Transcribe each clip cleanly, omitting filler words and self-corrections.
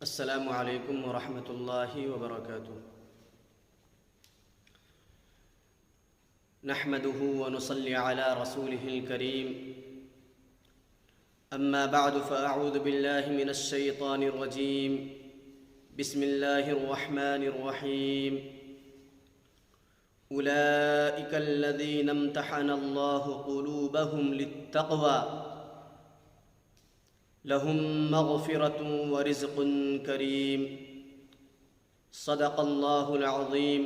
السلام علیکم ورحمۃ اللہ وبرکاتہ۔ نحمده ونصلي على رسوله الكريم، اما بعد فاعوذ باللہ من الشیطان الرجیم، بسم اللہ الرحمن الرحیم۔ اولئک الذین امتحن اللہ قلوبهم للتقوى لهم مغفرة ورزق کریم۔ صدق اللہ العظیم۔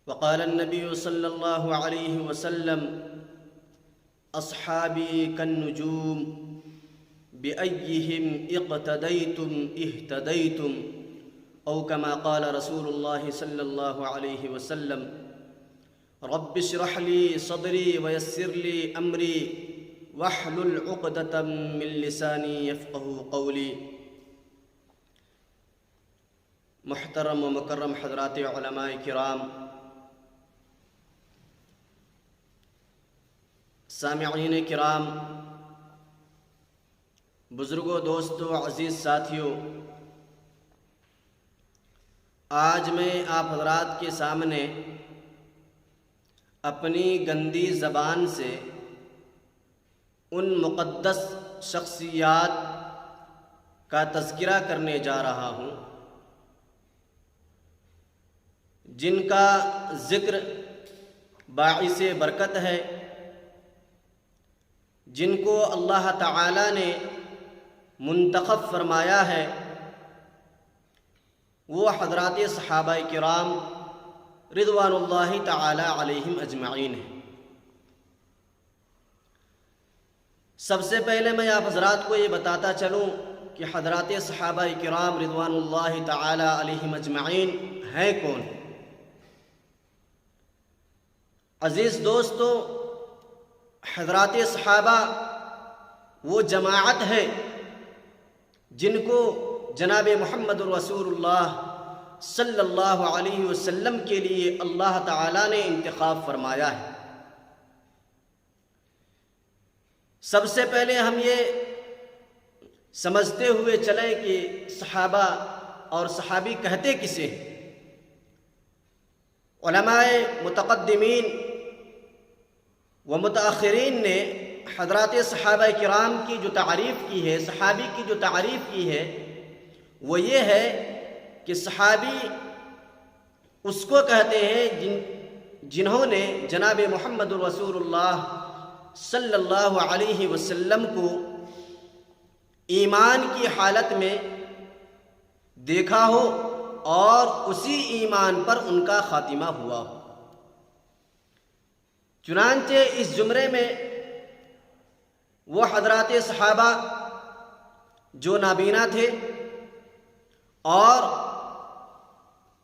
وقال النبی صلی اللہ علیہ وسلم: اصحابی كالنجوم بأيهم اقتديتم اهتديتم، او كما قال رسول اللہ صلی اللہ علیہ وسلم: رب اشرح لي صدری ويسر لي امری واحلل عقدۃ من لسانی یفقہوا قولی۔ محترم و مکرم حضرات علماء کرام، سامعین کرام، بزرگوں، دوستوں، عزیز ساتھیوں، آج میں آپ حضرات کے سامنے اپنی گندی زبان سے ان مقدس شخصیات کا تذکرہ کرنے جا رہا ہوں جن کا ذکر باعث برکت ہے، جن کو اللہ تعالی نے منتخب فرمایا ہے۔ وہ حضرات صحابہ کرام رضوان اللہ تعالی علیہم اجمعین ہیں۔ سب سے پہلے میں آپ حضرات کو یہ بتاتا چلوں کہ حضرات صحابہ کرام رضوان اللہ تعالی علیہم اجمعین ہیں کون؟ عزیز دوستو، حضرات صحابہ وہ جماعت ہے جن کو جناب محمد رسول اللہ صلی اللہ علیہ وسلم کے لیے اللہ تعالی نے انتخاب فرمایا ہے۔ سب سے پہلے ہم یہ سمجھتے ہوئے چلیں کہ صحابہ اور صحابی کہتے کسے ہیں۔ علماء متقدمین و متاخرین نے حضرات صحابہ کرام کی جو تعریف کی ہے، صحابی کی جو تعریف کی ہے، وہ یہ ہے کہ صحابی اس کو کہتے ہیں جنہوں نے جناب محمد رسول اللہ صلی اللہ علیہ وسلم کو ایمان کی حالت میں دیکھا ہو اور اسی ایمان پر ان کا خاتمہ ہوا ہو۔ چنانچہ اس زمرے میں وہ حضرات صحابہ جو نابینا تھے اور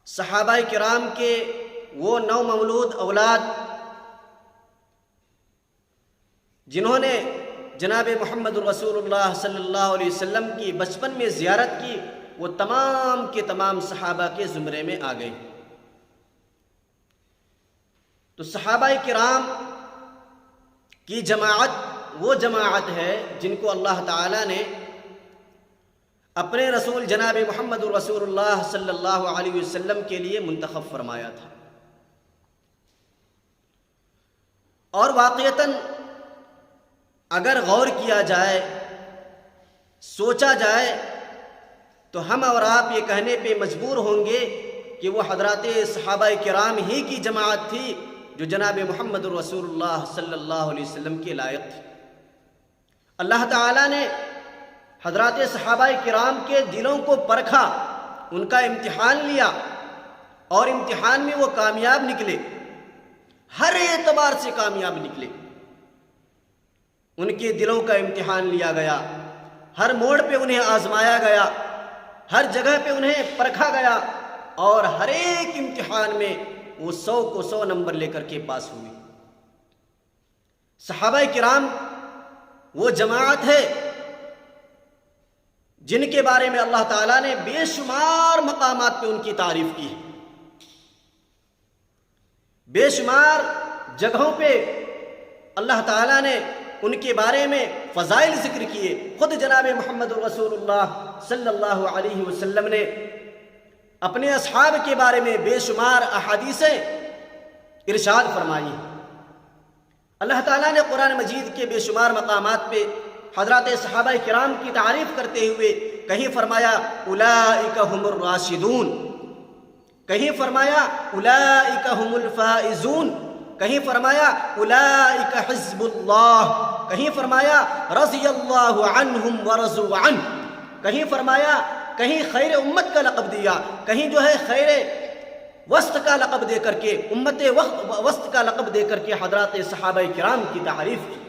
صحابہ کرام کے وہ نو مولود اولاد جنہوں نے جناب محمد رسول اللہ صلی اللہ علیہ وسلم کی بچپن میں زیارت کی، وہ تمام کے تمام صحابہ کے زمرے میں آ گئے۔ تو صحابہ کرام کی جماعت وہ جماعت ہے جن کو اللہ تعالی نے اپنے رسول جناب محمد رسول اللہ صلی اللہ علیہ وسلم کے لیے منتخب فرمایا تھا۔ اور واقعتاً اگر غور کیا جائے، سوچا جائے، تو ہم اور آپ یہ کہنے پہ مجبور ہوں گے کہ وہ حضرات صحابہ کرام ہی کی جماعت تھی جو جناب محمد رسول اللہ صلی اللہ علیہ وسلم کے لائق تھی۔ اللہ تعالیٰ نے حضرات صحابہ کرام کے دلوں کو پرکھا، ان کا امتحان لیا، اور امتحان میں وہ کامیاب نکلے، ہر اعتبار سے کامیاب نکلے۔ ان کے دلوں کا امتحان لیا گیا، ہر موڑ پہ انہیں آزمایا گیا، ہر جگہ پہ انہیں پرکھا گیا، اور ہر ایک امتحان میں وہ 100 کو 100 نمبر لے کر کے پاس ہوئے۔ صحابہ کرام وہ جماعت ہے جن کے بارے میں اللہ تعالیٰ نے بے شمار مقامات پہ ان کی تعریف کی ہے، بے شمار جگہوں پہ اللہ تعالیٰ نے ان کے بارے میں فضائل ذکر کیے. خود جناب محمد رسول اللہ صلی اللہ علیہ وسلم نے اپنے اصحاب کے بارے میں بے شمار احادیثیں ارشاد فرمائی. اللہ تعالیٰ نے قرآن مجید کے بے شمار مقامات پہ حضرات صحابہ کرام کی تعریف کرتے ہوئے کہیں فرمایا اولئک هم الراشدون، کہیں فرمایا اولئک هم الفائزون، کہیں فرمایا اولئک حزب اللہ، کہیں فرمایا رضی اللہ عنہم ورضوا عنہ، کہیں فرمایا، کہیں خیر امت کا لقب دیا، کہیں جو ہے خیر وسط کا لقب دے کر کے، امت وسط کا لقب دے کر کے حضرات صحابہ کرام کی تعریف کی.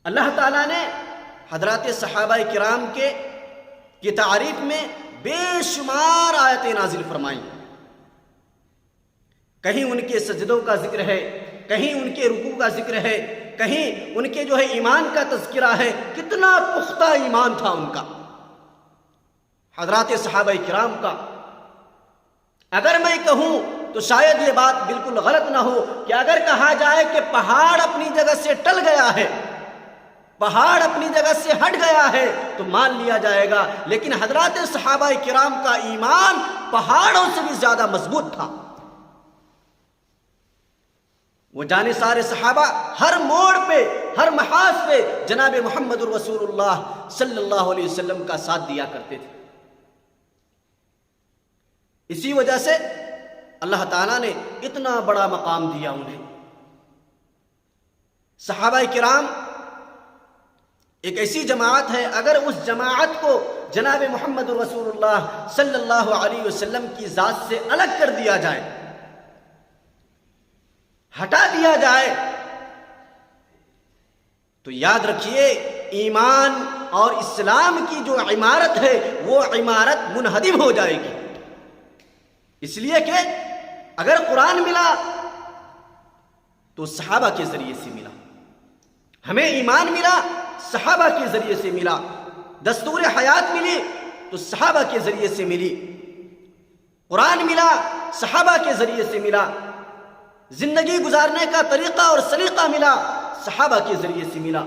اللہ تعالیٰ نے حضرات صحابہ کرام کی تعریف میں بے شمار آیتیں نازل فرمائیں. کہیں ان کے سجدوں کا ذکر ہے، کہیں ان کے رکوع کا ذکر ہے، کہیں ان کے جو ہے ایمان کا تذکرہ ہے. کتنا پختہ ایمان تھا ان کا، حضرات صحابہ کرام کا. اگر میں کہوں تو شاید یہ بات بالکل غلط نہ ہو کہ اگر کہا جائے کہ پہاڑ اپنی جگہ سے ٹل گیا ہے، پہاڑ اپنی جگہ سے ہٹ گیا ہے تو مان لیا جائے گا، لیکن حضرات صحابہ کرام کا ایمان پہاڑوں سے بھی زیادہ مضبوط تھا. وہ جانثار صحابہ ہر موڑ پہ، ہر محاذ پہ جناب محمد رسول اللہ صلی اللہ علیہ وسلم کا ساتھ دیا کرتے تھے. اسی وجہ سے اللہ تعالیٰ نے اتنا بڑا مقام دیا انہیں. صحابہ کرام ایک ایسی جماعت ہے، اگر اس جماعت کو جناب محمد رسول اللہ صلی اللہ علیہ وسلم کی ذات سے الگ کر دیا جائے، ہٹا دیا جائے، تو یاد رکھیے ایمان اور اسلام کی جو عمارت ہے وہ عمارت منہدم ہو جائے گی. اس لیے کہ اگر قرآن ملا تو صحابہ کے ذریعے سے ملا، ہمیں ایمان ملا صحابہ کے ذریعے سے ملا، دستور حیات ملی تو صحابہ کے ذریعے سے ملی، قرآن ملا صحابہ کے ذریعے سے ملا، زندگی گزارنے کا طریقہ اور سلیقہ ملا صحابہ کے ذریعے سے ملا.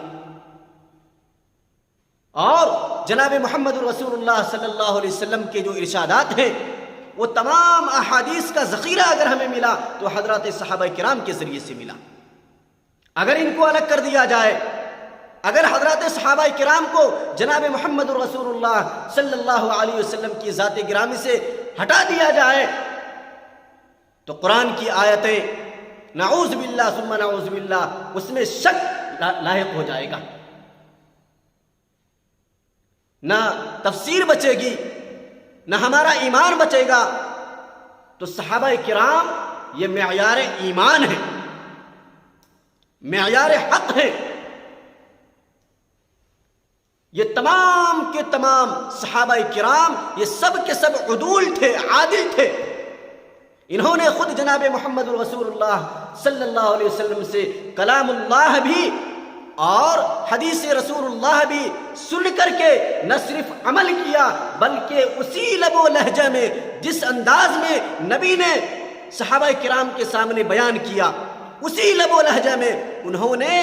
اور جناب محمد رسول اللہ صلی اللہ علیہ وسلم کے جو ارشادات ہیں وہ تمام احادیث کا ذخیرہ اگر ہمیں ملا تو حضرات صحابہ کرام کے ذریعے سے ملا. اگر ان کو الگ کر دیا جائے، اگر حضرات صحابہ کرام کو جناب محمد رسول اللہ صلی اللہ علیہ وسلم کی ذات گرامی سے ہٹا دیا جائے تو قرآن کی آیتیں نعوذ باللہ ثم نعوذ باللہ اس میں شک لاحق ہو جائے گا، نہ تفسیر بچے گی، نہ ہمارا ایمان بچے گا. تو صحابہ کرام یہ معیار ایمان ہے، معیار حق ہے. یہ تمام کے تمام صحابہ کرام یہ سب کے سب عدول تھے، عادل تھے. انہوں نے خود جناب محمد رسول اللہ صلی اللہ علیہ وسلم سے کلام اللہ بھی اور حدیث رسول اللہ بھی سن کر کے نہ صرف عمل کیا بلکہ اسی لب و لہجہ میں جس انداز میں نبی نے صحابہ کرام کے سامنے بیان کیا، اسی لب و لہجہ میں انہوں نے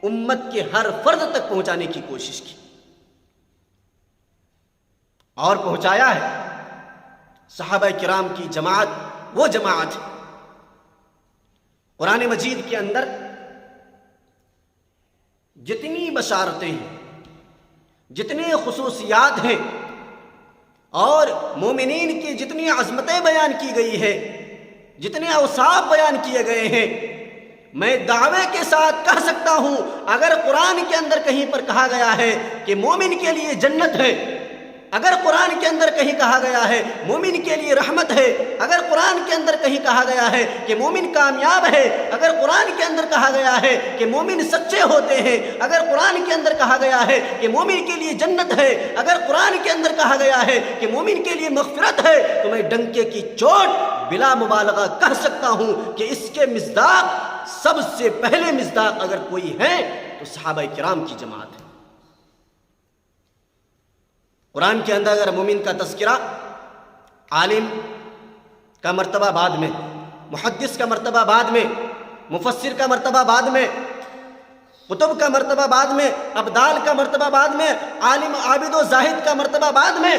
امت کے ہر فرد تک پہنچانے کی کوشش کی اور پہنچایا ہے. صحابہ کرام کی جماعت وہ جماعت ہے. قرآن مجید کے اندر جتنی بشارتیں ہیں، جتنی خصوصیات ہیں اور مومنین کی جتنی عظمتیں بیان کی گئی ہے، جتنے اوصاف بیان کیے گئے ہیں، میں دعوے کے ساتھ کہہ سکتا ہوں اگر قرآن کے اندر کہیں پر کہا گیا ہے کہ مومن کے لیے جنت ہے، اگر قرآن کے اندر کہیں کہا گیا ہے مومن کے لیے رحمت ہے، اگر قرآن کے اندر کہیں کہا گیا ہے کہ مومن کامیاب ہے، اگر قرآن کے اندر کہا گیا ہے کہ مومن سچے ہوتے ہیں، اگر قرآن کے اندر کہا گیا ہے کہ مومن کے لیے جنت ہے، اگر قرآن کے اندر کہا گیا ہے کہ مومن کے لیے مغفرت ہے، تو میں ڈنکے کی چوٹ بلا مبالغہ کہہ سکتا ہوں کہ اس کے مصداق، سب سے پہلے مصداق اگر کوئی ہے تو صحابہ کرام کی جماعت ہے. قرآن کے اندر اگر مومن کا تذکرہ، عالم کا مرتبہ بعد میں، محدث کا مرتبہ بعد میں، مفسر کا مرتبہ بعد میں، قطب کا مرتبہ بعد میں، ابدال کا مرتبہ بعد میں، عالم عابد و زاہد کا مرتبہ بعد میں،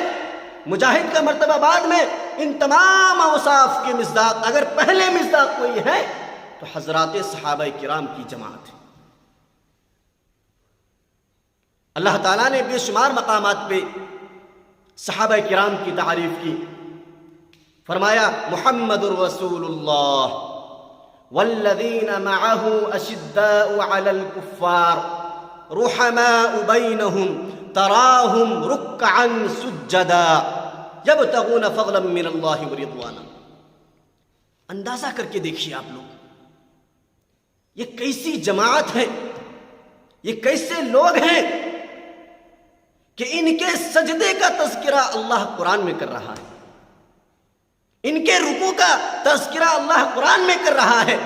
مجاہد کا مرتبہ بعد میں۔ ان تمام اوصاف کے مصداق اگر پہلے مصداق کوئی ہے تو حضرات صحابہ کرام کی جماعت ہے۔ اللہ تعالیٰ نے بے شمار مقامات پہ صحابہ کرام کی تعریف کی، فرمایا محمد الرسول اللہ والذین معه اشداء علی الکفار رحماء بینہم تراہم رکعا سجدا یبتغون فضلا من اللہ ورضوانا۔ اندازہ کر کے دیکھیے آپ لوگ، یہ کیسی جماعت ہے، یہ کیسے لوگ ہیں کہ ان کے سجدے کا تذکرہ اللہ قرآن میں کر رہا ہے، ان کے رکوع کا تذکرہ اللہ قرآن میں کر رہا ہے،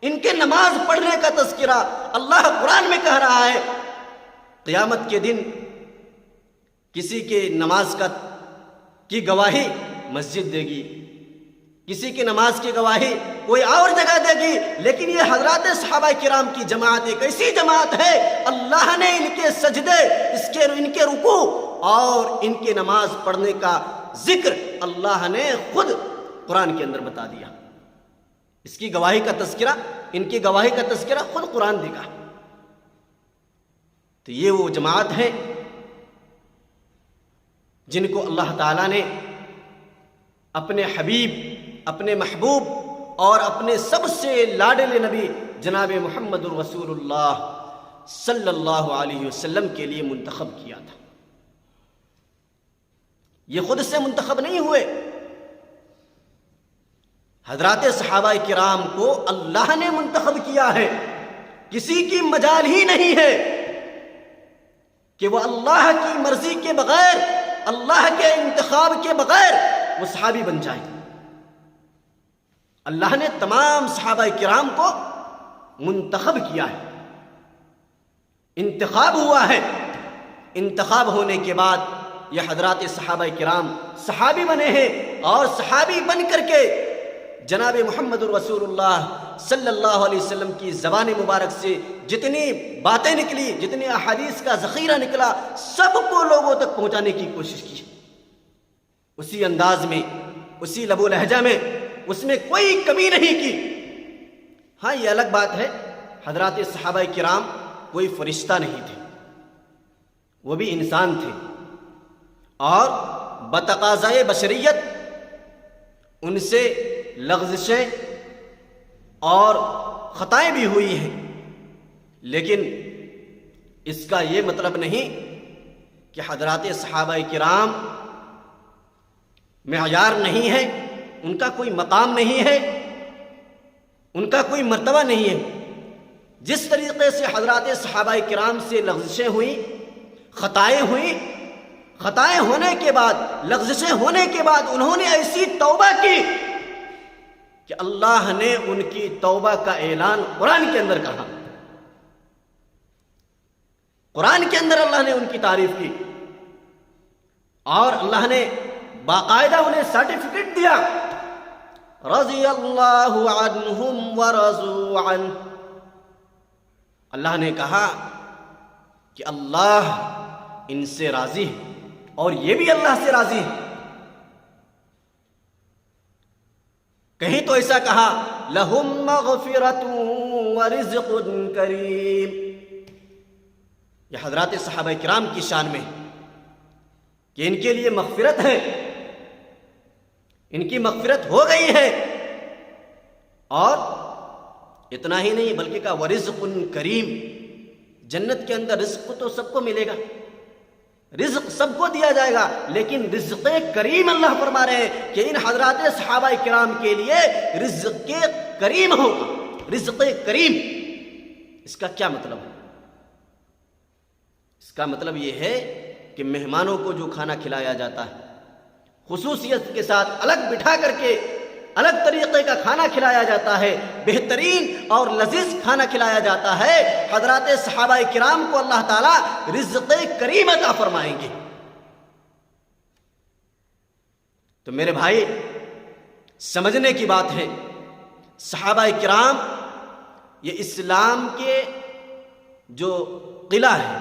ان کے نماز پڑھنے کا تذکرہ اللہ قرآن میں کہہ رہا ہے۔ قیامت کے دن کسی کے نماز کی گواہی مسجد دے گی، کسی کی نماز کی گواہی کوئی اور جگہ دے گی، لیکن یہ حضرات صحابہ کرام کی جماعت ایک ایسی جماعت ہے اللہ نے ان کے سجدے، ان کے رکوع اور ان کے نماز پڑھنے کا ذکر اللہ نے خود قرآن کے اندر بتا دیا۔ اس کی گواہی کا تذکرہ، ان کی گواہی کا تذکرہ خود قرآن دے گا۔ تو یہ وہ جماعت ہے جن کو اللہ تعالیٰ نے اپنے حبیب، اپنے محبوب اور اپنے سب سے لاڈلے نبی جناب محمد الرسول اللہ صلی اللہ علیہ وسلم کے لیے منتخب کیا تھا۔ یہ خود سے منتخب نہیں ہوئے، حضرات صحابہ کرام کو اللہ نے منتخب کیا ہے۔ کسی کی مجال ہی نہیں ہے کہ وہ اللہ کی مرضی کے بغیر، اللہ کے انتخاب کے بغیر وہ صحابی بن جائیں۔ اللہ نے تمام صحابہ کرام کو منتخب کیا ہے، انتخاب ہوا ہے۔ انتخاب ہونے کے بعد یہ حضرات صحابہ کرام صحابی بنے ہیں، اور صحابی بن کر کے جناب محمد الرسول اللہ صلی اللہ علیہ وسلم کی زبان مبارک سے جتنی باتیں نکلی، جتنی احادیث کا ذخیرہ نکلا، سب کو لوگوں تک پہنچانے کی کوشش کی، اسی انداز میں، اسی لب و لہجہ میں، اس میں کوئی کمی نہیں کی۔ ہاں یہ الگ بات ہے، حضرات صحابہ کرام کوئی فرشتہ نہیں تھے، وہ بھی انسان تھے، اور بتقاضائے بشریت ان سے لغزشیں اور خطائیں بھی ہوئی ہیں، لیکن اس کا یہ مطلب نہیں کہ حضرات صحابہ کرام معیار نہیں ہے، ان کا کوئی مقام نہیں ہے، ان کا کوئی مرتبہ نہیں ہے۔ جس طریقے سے حضرات صحابہ کرام سے لغزشیں ہوئیں، خطائیں ہوئیں، خطائیں ہونے کے بعد، لغزشیں ہونے کے بعد انہوں نے ایسی توبہ کی کہ اللہ نے ان کی توبہ کا اعلان قرآن کے اندر کہا، قرآن کے اندر اللہ نے ان کی تعریف کی، اور اللہ نے باقاعدہ انہیں سرٹیفکیٹ دیا، رضی اللہ عنہم ورضوا عنہ۔ اللہ نے کہا کہ اللہ ان سے راضی ہے اور یہ بھی اللہ سے راضی ہے۔ کہیں تو ایسا کہا لہم مغفرۃ ورزق کریم۔ یہ حضرات صحابہ کرام کی شان میں کہ ان کے لیے مغفرت ہے، ان کی مغفرت ہو گئی ہے، اور اتنا ہی نہیں بلکہ کہا ورزق کریم، جنت کے اندر رزق تو سب کو ملے گا، رزق سب کو دیا جائے گا، لیکن رزق کریم اللہ فرما رہے ہیں کہ ان حضرات صحابہ کرام کے لیے رزق کریم ہوگا۔ رزق کریم، اس کا کیا مطلب ہے؟ اس کا مطلب یہ ہے کہ مہمانوں کو جو کھانا کھلایا جاتا ہے خصوصیت کے ساتھ الگ بٹھا کر کے الگ طریقے کا کھانا کھلایا جاتا ہے، بہترین اور لذیذ کھانا کھلایا جاتا ہے، حضرات صحابہ کرام کو اللہ تعالیٰ رزق کریم عطا فرمائیں گے۔ تو میرے بھائی سمجھنے کی بات ہے، صحابہ کرام یہ اسلام کے جو قلعہ ہے،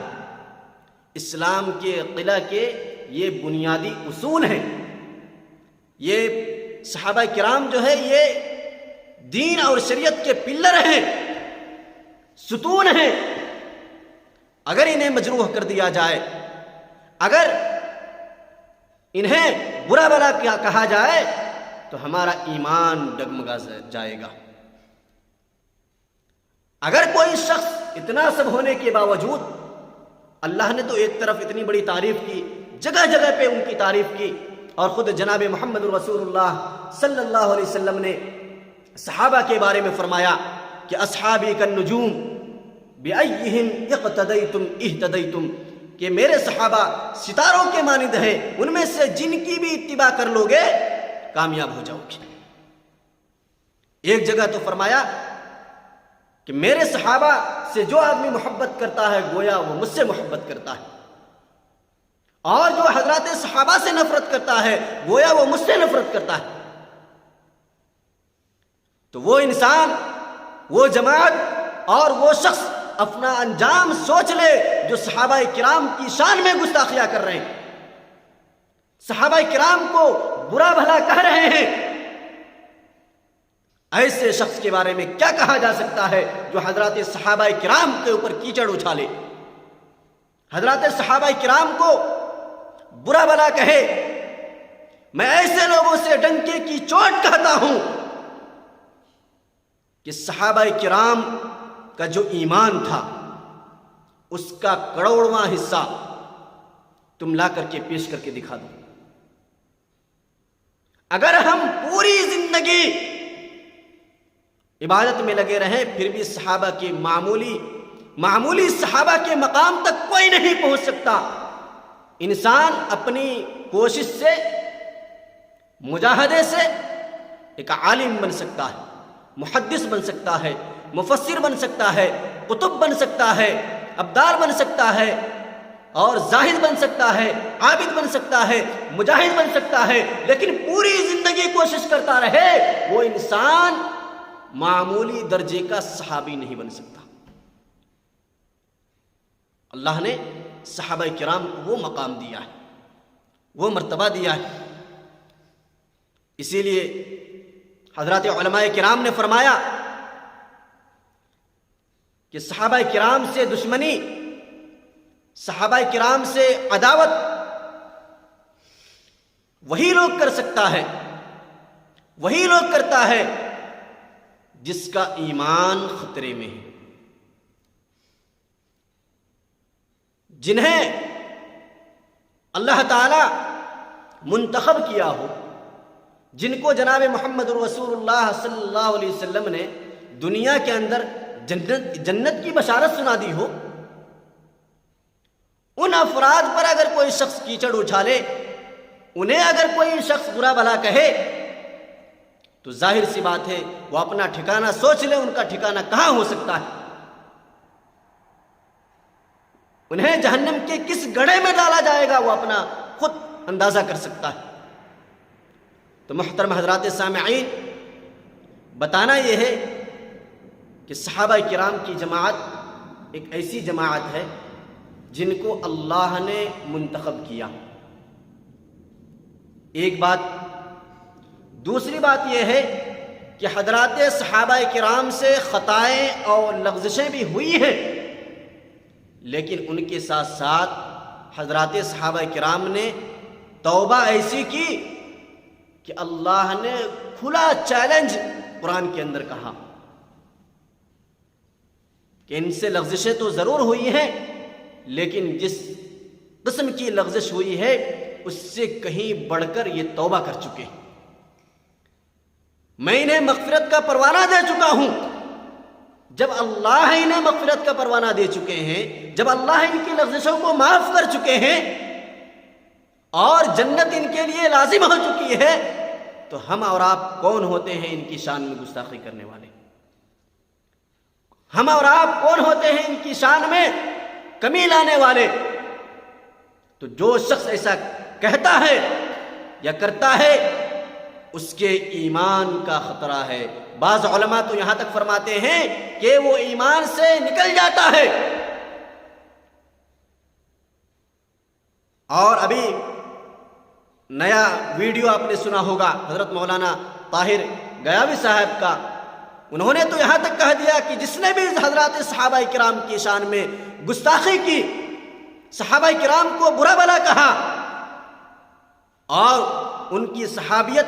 اسلام کے قلعہ کے یہ بنیادی اصول ہیں. یہ صحابہ کرام جو ہے یہ دین اور شریعت کے پلر ہیں، ستون ہیں. اگر انہیں مجروح کر دیا جائے، اگر انہیں برا بھلا کہا جائے تو ہمارا ایمان ڈگمگا جائے گا. اگر کوئی شخص اتنا سب ہونے کے باوجود، اللہ نے تو ایک طرف اتنی بڑی تعریف کی، جگہ جگہ پہ ان کی تعریف کی، اور خود جناب محمد رسول اللہ صلی اللہ علیہ وسلم نے صحابہ کے بارے میں فرمایا کہ اصحابی کالنجوم بأیہم اقتدیتم اہتدیتم، کہ میرے صحابہ ستاروں کے مانند ہیں، ان میں سے جن کی بھی اتباع کر لو گے کامیاب ہو جاؤ گے. ایک جگہ تو فرمایا کہ میرے صحابہ سے جو آدمی محبت کرتا ہے گویا وہ مجھ سے محبت کرتا ہے، اور جو حضرات صحابہ سے نفرت کرتا ہے گویا وہ مجھ سے نفرت کرتا ہے. تو وہ انسان، وہ جماعت اور وہ شخص اپنا انجام سوچ لے جو صحابہ کرام کی شان میں گستاخیاں کر رہے ہیں، صحابہ کرام کو برا بھلا کہہ رہے ہیں. ایسے شخص کے بارے میں کیا کہا جا سکتا ہے جو حضرات صحابہ کرام کے اوپر کیچڑ اچھالے، حضرات صحابہ کرام کو برا بھلا کہے. میں ایسے لوگوں سے ڈنکے کی چوٹ کہتا ہوں کہ صحابہ کرام کا جو ایمان تھا اس کا کروڑواں حصہ تم لا کر کے پیش کر کے دکھا دو. اگر ہم پوری زندگی عبادت میں لگے رہیں پھر بھی صحابہ کے معمولی صحابہ کے مقام تک کوئی نہیں پہنچ سکتا. انسان اپنی کوشش سے، مجاہدے سے ایک عالم بن سکتا ہے، محدث بن سکتا ہے، مفسر بن سکتا ہے، قطب بن سکتا ہے، ابدال بن سکتا ہے، اور زاہد بن سکتا ہے، عابد بن سکتا ہے، مجاہد بن سکتا ہے. لیکن پوری زندگی کوشش کرتا رہے وہ انسان معمولی درجے کا صحابی نہیں بن سکتا. اللہ نے صحابہ کرام کو وہ مقام دیا ہے، وہ مرتبہ دیا ہے. اسی لیے حضرات علماء کرام نے فرمایا کہ صحابہ کرام سے دشمنی، صحابہ کرام سے عداوت وہی لوگ کر سکتا ہے، وہی لوگ کرتا ہے جس کا ایمان خطرے میں ہے، جنہیں اللہ تعالی منتخب کیا ہو، جن کو جناب محمد رسول اللہ صلی اللہ علیہ وسلم نے دنیا کے اندر جنت کی بشارت سنا دی ہو. ان افراد پر اگر کوئی شخص کیچڑ اچھالے، انہیں اگر کوئی شخص برا بھلا کہے تو ظاہر سی بات ہے وہ اپنا ٹھکانہ سوچ لے ان کا ٹھکانہ کہاں ہو سکتا ہے. انہیں جہنم کے کس گڑھے میں ڈالا جائے گا وہ اپنا خود اندازہ کر سکتا ہے. تو محترم حضرات سامعین، بتانا یہ ہے کہ صحابہ کرام کی جماعت ایک ایسی جماعت ہے جن کو اللہ نے منتخب کیا. ایک بات. دوسری بات یہ ہے کہ حضرات صحابہ کرام سے خطائیں اور لغزشیں بھی ہوئی ہیں، لیکن ان کے ساتھ ساتھ حضرات صحابہ کرام نے توبہ ایسی کی کہ اللہ نے کھلا چیلنج قرآن کے اندر کہا کہ ان سے لغزشیں تو ضرور ہوئی ہیں، لیکن جس قسم کی لغزش ہوئی ہے اس سے کہیں بڑھ کر یہ توبہ کر چکے ہیں. میں انہیں مغفرت کا پروانہ دے چکا ہوں. جب اللہ انہیں مغفرت کا پروانہ دے چکے ہیں، جب اللہ ان کی لغزشوں کو معاف کر چکے ہیں اور جنت ان کے لیے لازم ہو چکی ہے، تو ہم اور آپ کون ہوتے ہیں ان کی شان میں گستاخی کرنے والے؟ ہم اور آپ کون ہوتے ہیں ان کی شان میں کمی لانے والے؟ تو جو شخص ایسا کہتا ہے یا کرتا ہے اس کے ایمان کا خطرہ ہے۔ بعض علماء تو یہاں تک فرماتے ہیں کہ وہ ایمان سے نکل جاتا ہے۔ اور ابھی نیا ویڈیو آپ نے سنا ہوگا حضرت مولانا طاہر گیاوی صاحب کا، انہوں نے تو یہاں تک کہہ دیا کہ جس نے بھی حضرات صحابہ کرام کی شان میں گستاخی کی، صحابہ کرام کو برا بھلا کہا اور ان کی صحابیت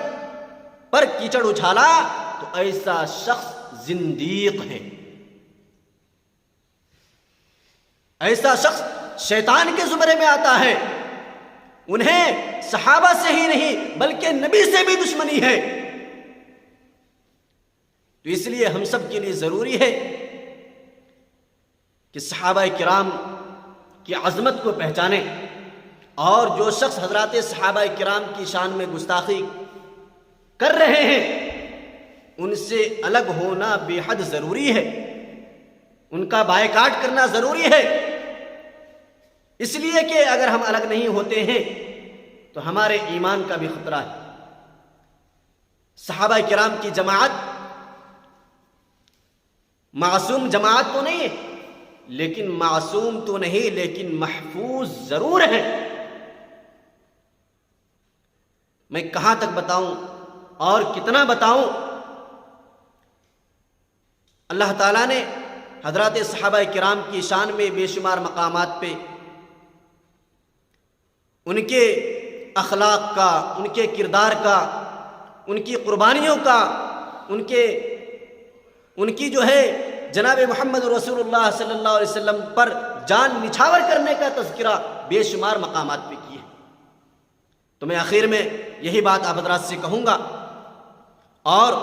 پر کیچڑ اچھالا، تو ایسا شخص زندیق ہے، ایسا شخص شیطان کے زمرے میں آتا ہے۔ انہیں صحابہ سے ہی نہیں بلکہ نبی سے بھی دشمنی ہے۔ تو اس لیے ہم سب کے لیے ضروری ہے کہ صحابہ کرام کی عظمت کو پہچانیں، اور جو شخص حضرات صحابہ کرام کی شان میں گستاخی کر رہے ہیں ان سے الگ ہونا بے حد ضروری ہے، ان کا بائیکاٹ کرنا ضروری ہے، اس لیے کہ اگر ہم الگ نہیں ہوتے ہیں تو ہمارے ایمان کا بھی خطرہ ہے۔ صحابہ کرام کی جماعت معصوم جماعت تو نہیں ہے، لیکن معصوم تو نہیں، لیکن محفوظ ضرور ہے۔ میں کہاں تک بتاؤں اور کتنا بتاؤں؟ اللہ تعالیٰ نے حضرات صحابہ کرام کی شان میں بے شمار مقامات پہ ان کے اخلاق کا، ان کے کردار کا، ان کی قربانیوں کا، ان کی جو ہے جناب محمد رسول اللہ صلی اللہ علیہ وسلم پر جان نچھاور کرنے کا تذکرہ بے شمار مقامات پہ کیے۔ تو میں آخر میں یہی بات آپ حضرات سے کہوں گا اور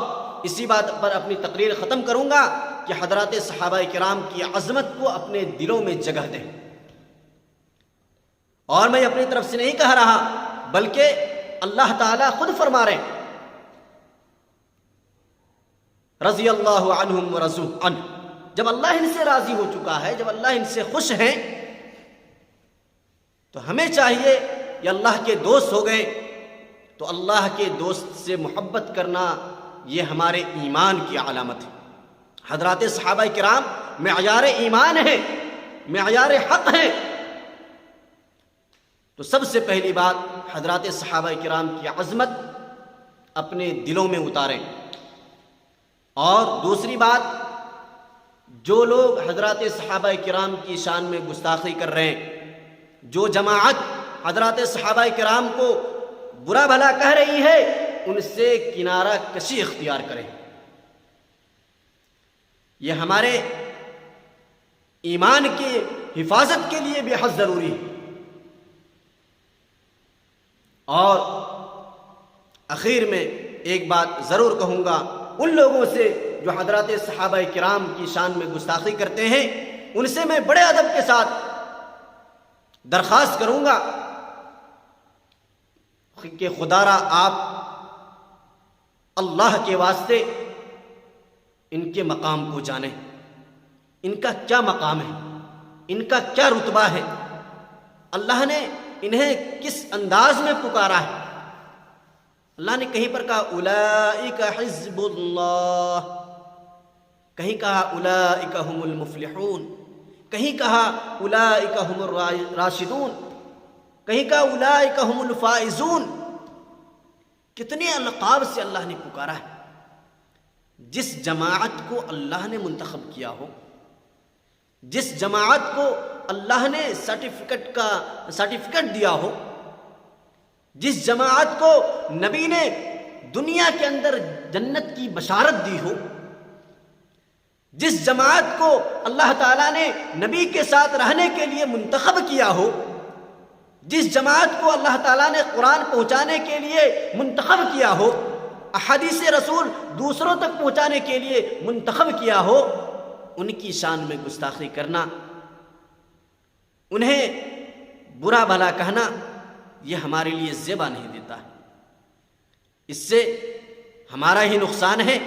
اسی بات پر اپنی تقریر ختم کروں گا کہ حضرات صحابہ کرام کی عظمت کو اپنے دلوں میں جگہ دیں۔ اور میں اپنی طرف سے نہیں کہہ رہا بلکہ اللہ تعالیٰ خود فرما رہے ہیں، رضی اللہ عنہم ورضوا عنہ۔ جب اللہ ان سے راضی ہو چکا ہے، جب اللہ ان سے خوش ہیں، تو ہمیں چاہیے، یہ اللہ کے دوست ہو گئے تو اللہ کے دوست سے محبت کرنا یہ ہمارے ایمان کی علامت ہے۔ حضرات صحابہ کرام معیار ایمان ہیں، معیار حق ہیں۔ تو سب سے پہلی بات حضرات صحابہ کرام کی عظمت اپنے دلوں میں اتاریں، اور دوسری بات، جو لوگ حضرات صحابہ کرام کی شان میں گستاخی کر رہے ہیں، جو جماعت حضرات صحابہ کرام کو برا بھلا کہہ رہی ہے، ان سے کنارہ کشی اختیار کریں۔ یہ ہمارے ایمان کی حفاظت کے لیے بے حد ضروری ہے۔ اور آخر میں ایک بات ضرور کہوں گا ان لوگوں سے جو حضرات صحابہ کرام کی شان میں گستاخی کرتے ہیں، ان سے میں بڑے ادب کے ساتھ درخواست کروں گا کہ خدا را آپ اللہ کے واسطے ان کے مقام کو جانیں، ان کا کیا مقام ہے، ان کا کیا رتبہ ہے، اللہ نے انہیں کس انداز میں پکارا ہے۔ اللہ نے کہیں پر کہا اولئک حزب اللہ، کہیں کہا اولئک هم المفلحون، کہیں کہا اولئک هم الراشدون، کہیں کہا اولئک هم الفائزون۔ کتنے القاب سے اللہ نے پکارا ہے۔ جس جماعت کو اللہ نے منتخب کیا ہو، جس جماعت کو اللہ نے سرٹیفکیٹ دیا ہو، جس جماعت کو نبی نے دنیا کے اندر جنت کی بشارت دی ہو، جس جماعت کو اللہ تعالیٰ نے نبی کے ساتھ رہنے کے لیے منتخب کیا ہو، جس جماعت کو اللہ تعالیٰ نے قرآن پہنچانے کے لیے منتخب کیا ہو، احادیث رسول دوسروں تک پہنچانے کے لیے منتخب کیا ہو، ان کی شان میں گستاخی کرنا، انہیں برا بھلا کہنا، یہ ہمارے لیے زیبا نہیں دیتا ہے۔ اس سے ہمارا ہی نقصان ہے،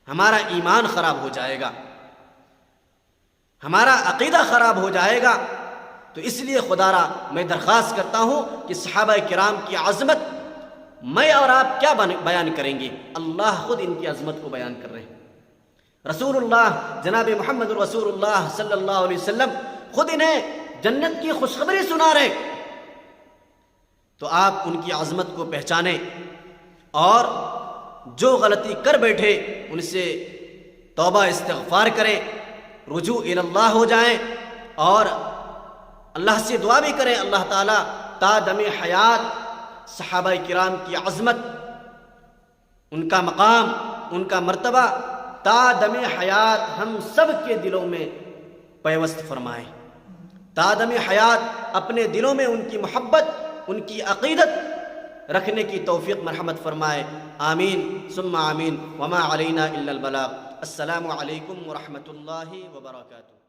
ہمارا ایمان خراب ہو جائے گا، ہمارا عقیدہ خراب ہو جائے گا۔ تو اس لیے خدا را میں درخواست کرتا ہوں کہ صحابہ کرام کی عظمت میں اور آپ کیا بیان کریں گے؟ اللہ خود ان کی عظمت کو بیان کر رہے ہیں۔ رسول اللہ جناب محمد رسول اللہ صلی اللہ علیہ وسلم خود انہیں جنت کی خوشخبری سنا رہے، تو آپ ان کی عظمت کو پہچانیں اور جو غلطی کر بیٹھے ان سے توبہ استغفار کریں، رجوع الی اللہ ہو جائیں اور اللہ سے دعا بھی کریں اللہ تعالیٰ تا دم حیات صحابہ کرام کی عظمت، ان کا مقام، ان کا مرتبہ تا دم حیات ہم سب کے دلوں میں پیوست فرمائے، تا دم حیات اپنے دلوں میں ان کی محبت، ان کی عقیدت رکھنے کی توفیق مرحمت فرمائے، آمین ثم آمین، وما علینا الا البلاغ۔ السلام علیکم ورحمۃ اللہ وبرکاتہ۔